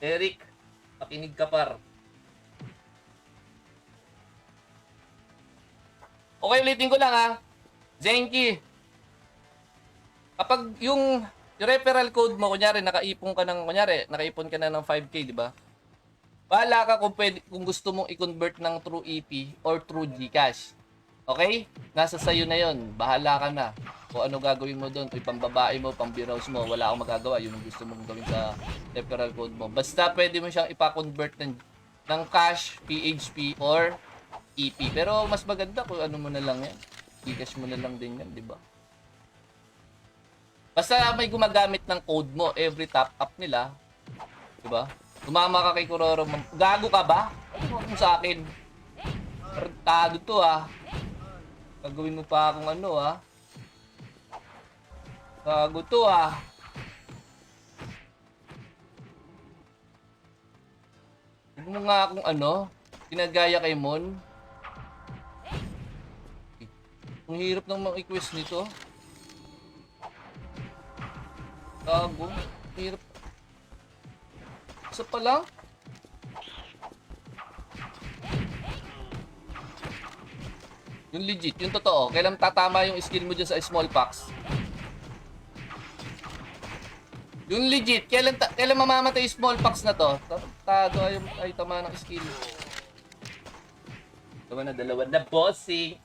Eric, pakinig ka par. Okay, ulitin ko lang ha. Zenki, kapag yung referral code mo, kunyari, nakaipon ka ng 5K, di ba? Bahala ka kung gusto mong i-convert ng True EP or True GCash. Okay? Nasa sayo na yon. Bahala ka na. Kung ano gagawin mo doon. Kung pambabae mo, pambiraws mo, wala akong magagawa. Yun ang gusto mong gawin sa referral code mo. Basta pwede mo siyang ipa-convert ng cash, PHP, or EP. Pero mas maganda kung ano mo na lang yan. GCash mo na lang din yan, di ba? Basta may gumagamit ng code mo every top up nila. Di ba? Tumama ka kay Kuroro. Gago ka ba? Ano mo sa akin? Tartado to ah. Gagawin mo pa akong ano ah. Gago to ah. Huwag mo nga akong ano. Pinagaya kay Mon. Ang hirap ng mga request nito. Gago. Hirap. Isa pa lang? Yung legit, yung totoo. Kailan tatama yung skill mo dyan sa small packs? Yung legit, kailan mamamatay yung small packs na to? Tado ay tama ng skill. Dalawa na bossing.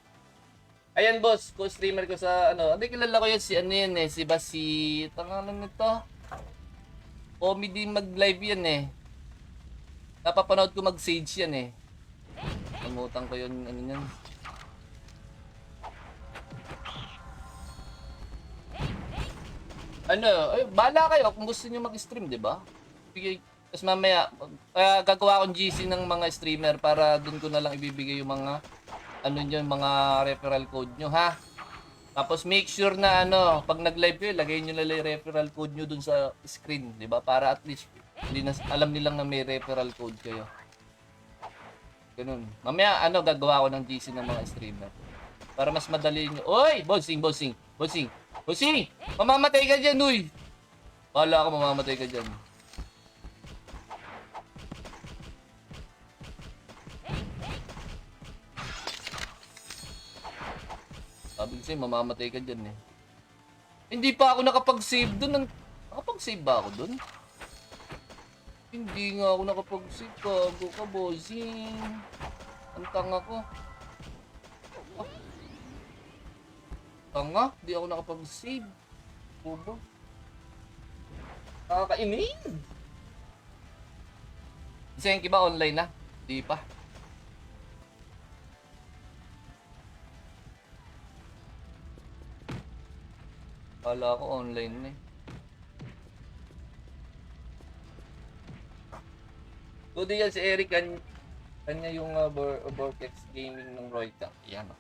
Ayan boss, co-streamer ko sa ano. Hindi kilala ko yun si ano yan eh. Si tangalan nito. Comedy mag-live yan eh. Napapanood ko mag-sage yan eh. Namutang ko yun ano yan. Ano, ay, bahala kayo kung gusto niyo mag-stream, 'di ba? Tapos mamaya gagawa akong GC ng mga streamer para doon ko na lang ibibigay yung mga ano niyo, mga referral code niyo ha. Tapos make sure na ano, pag nag-live kayo, lagay niyo na lang yung referral code niyo doon sa screen, 'di ba? Para at least hindi na, alam nilang na may referral code kayo. Ganun. Mamaya ano, gagawa ako ng GC ng mga streamer. Para mas madali niyo. Oy, bossing. Mamamatay ka dyan, uy. Bahala ka, mamamatay ka dyan. Sabi ko sa'yo, mamamatay ka dyan eh. Hindi pa ako nakapag-save dun. Nakapag-save ba ako dun? Hindi nga ako nakapag-save. Kago ka, bossing. Ang tanga ko. Tanga, di ako nakapag-save. Bobo. Nakakainin. Zenki ba online na? Di pa. Kala ko online na eh. Tuloy yan si Eric. Kanya yung Vortex Gaming ng Royta. Yan o.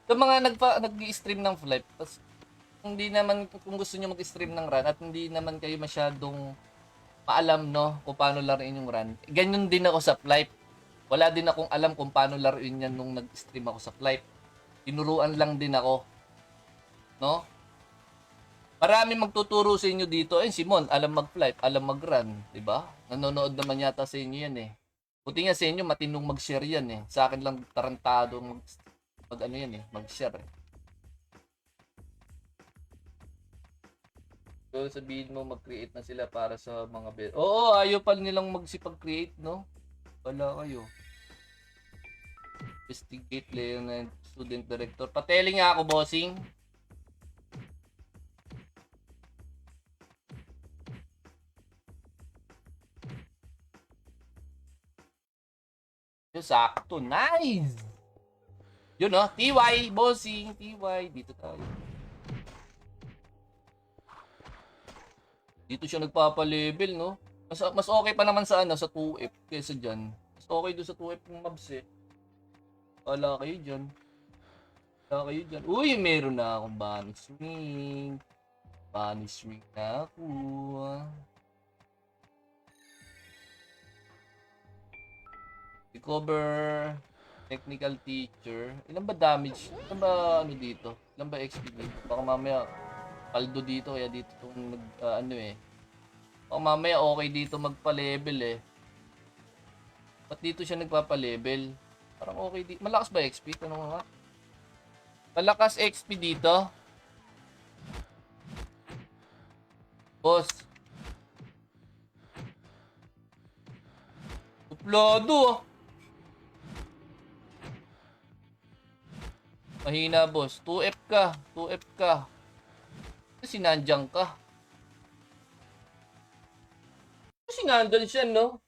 Sa mga nag-i-stream ng Flipe, tapos hindi naman, kung gusto niyo mag-stream ng run at hindi naman kayo masyadong paalam no kung paano laruin yung run. Ganyan din ako sa Flipe. Wala din akong alam kung paano laruin yan nung nag-stream ako sa Flipe. Tinuruan lang din ako. No? Marami magtuturo sa inyo dito. Eh, Simon, alam mag-Flipe, alam mag-run. Diba? Nanonood naman yata sa inyo yan eh. Buti nga sa inyo, matinong mag-share yan eh. Sa akin lang tarantado mag-ano yan eh, mag-share eh. So, sabihin mo mag-create na sila para sa mga build. Oo, ayaw pa nilang magsipag-create, no? Wala kayo. Investigate lang ng student director. Pateling nga ako, bossing. Yung sakto, nice! Yun no, TY, bossing, TY, dito tayo. Dito siya nagpapa-level, no? Mas okay pa naman sa ano, sa 2F kaysa diyan. Mas okay do sa 2F ng mobs eh. Wala kayo diyan. Uy, meron na akong Vanish Ring. Vanish Ring na ako. Recover. Technical teacher. Ilan ba damage? Ilan ba ano dito? Ilan ba XP dito? Baka mamaya paldo dito kaya dito itong ano eh. O mamaya okay dito magpa-level eh. Ba't dito siya nagpapa-level? Parang okay dito. Malakas ba XP? Tanong nga. Malakas XP dito. Boss. Tuplado ah. Mahina boss. 2F ka. 2F ka. Kasi nandiyan ka. Kasi nandun siya no?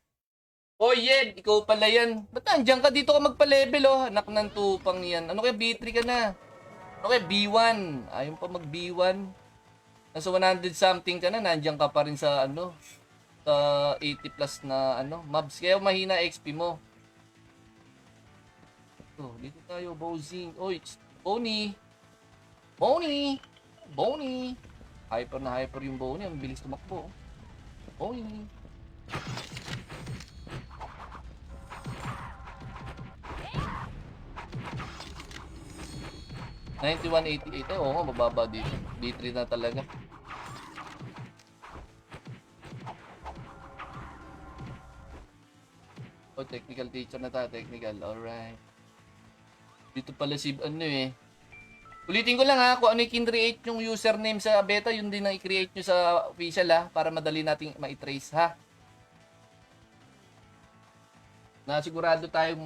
Oh Yed, ikaw pala yan. Ba't nandiyan ka? Dito ka magpa-level oh. Anak ng tupang yan. Ano kaya B3 ka na? Ano kaya B1? Ayaw pa mag B1. Nasa 100 something ka na. Nandiyan ka pa rin sa ano. Sa 80 plus na ano. Mobs. Kaya mahina XP mo. Oh, dito tayo. Bowsing. Oy, Bonnie. Bonnie. Bonnie. Hyper na hyper yung Bonnie. Ang bilis tumakbo. Bonnie. 9188 eh, oo nga, mababa dito. B3 na talaga. Oh, technical teacher na tayo, technical. Alright. Dito pala si, ano eh. Ulitin ko lang ha, kung ano yung kin-create yung username sa beta, yun din ang i-create nyo sa official ha, para madali nating ma-trace ha. Na sigurado tayong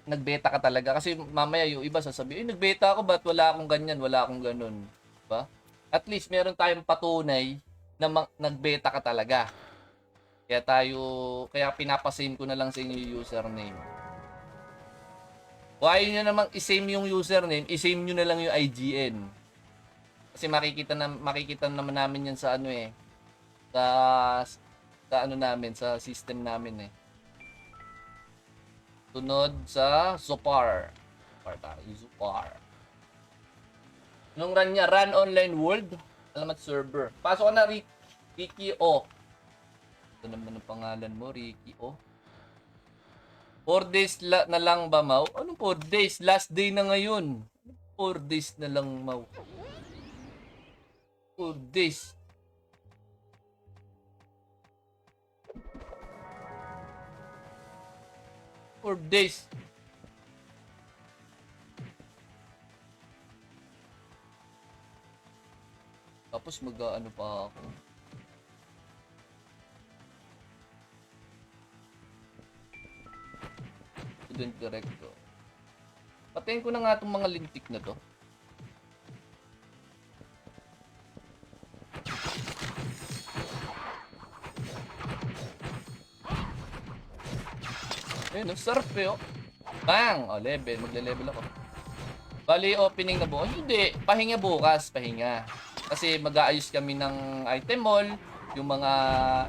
nag-beta ka talaga kasi mamaya yung iba sasabihin, nag-beta ako ba't wala akong ganyan, wala akong ganun, diba? At least meron tayong patunay na nag-beta ka talaga. Kaya pinapasame ko na lang sa inyo yung username. Kung ayaw nyo namang isame yung username, isame nyo na lang yung IGN. Kasi makikita naman namin yan sa ano eh, sa ano namin, sa system namin eh. Tunod sa Zopar. Zopar. Nung run niya, run online world. Alamat server. Pasok ka na, Ricky O. Ito naman ang pangalan mo, Ricky O. 4 days na lang ba, Mau? Anong 4 days? Last day na ngayon. 4 days na lang, Mau. 4 days. For days. Tapos mag-ano pa ako. Student director. Patayin ko na nga itong mga lintik na to. Ayun, no? Surf eh, oh. Bang! O, level. Magle-level ako. Bali, opening na buo. Hindi. Pahinga bukas. Pahinga. Kasi mag-aayos kami ng item mall. Yung mga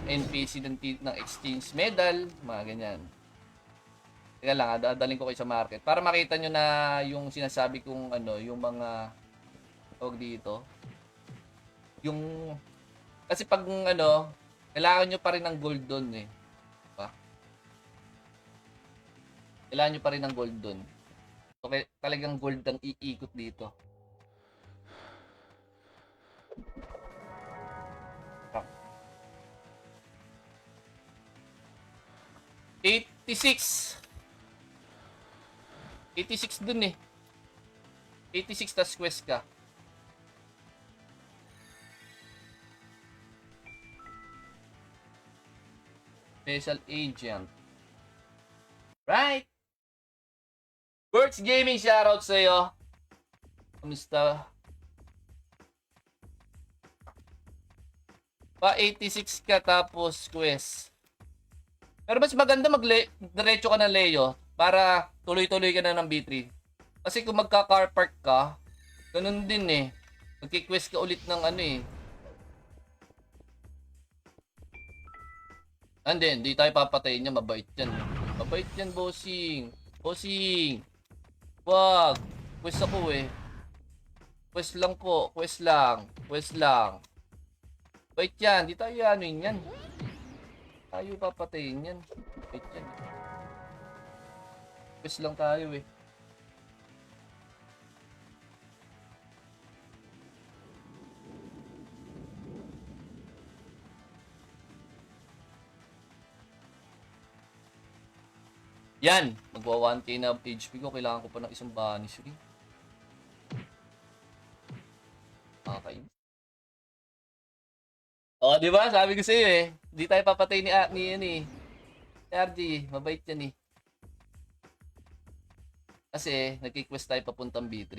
NPC ng exchange medal. Mga ganyan. Teka lang, dadaling ko kayo sa market. Para makita nyo na yung sinasabi kong ano, yung mga tawag dito. Yung... Kasi pag ano, kailangan nyo pa rin ng gold doon eh. Kailangan nyo pa rin ng gold dun. So, talagang gold ang iikot dito. $86 dun eh. 86 tas quest ka. Special agent. Right. Birds Gaming, shoutout sa'yo. Kamusta? Pa 86 ka tapos quest. Pero mas maganda diretso ka na Leo para tuloy-tuloy ka na ng B3. Kasi kung magka-car park ka, ganun din eh. Magki-quest ka ulit ng ano eh. Hindi tayo papatayin niya, mabait yan. Mabait yan, bossing. Bossing. Wag. Quest ako eh. Quest lang po. Quest lang. Quest lang. Wait yan. Di tayo ano yan. Tayo papatayin yan. Wait yan. Quest lang tayo eh. Yan, magwa 1k na HP ko. Kailangan ko pa ng isang banish ring. Okay. Oh, di ba? Sabi ko sa iyo eh. Hindi tayo papatay ni yan eh. Si RG, mabait yan eh. Kasi nagki-quest tayo papuntang B3.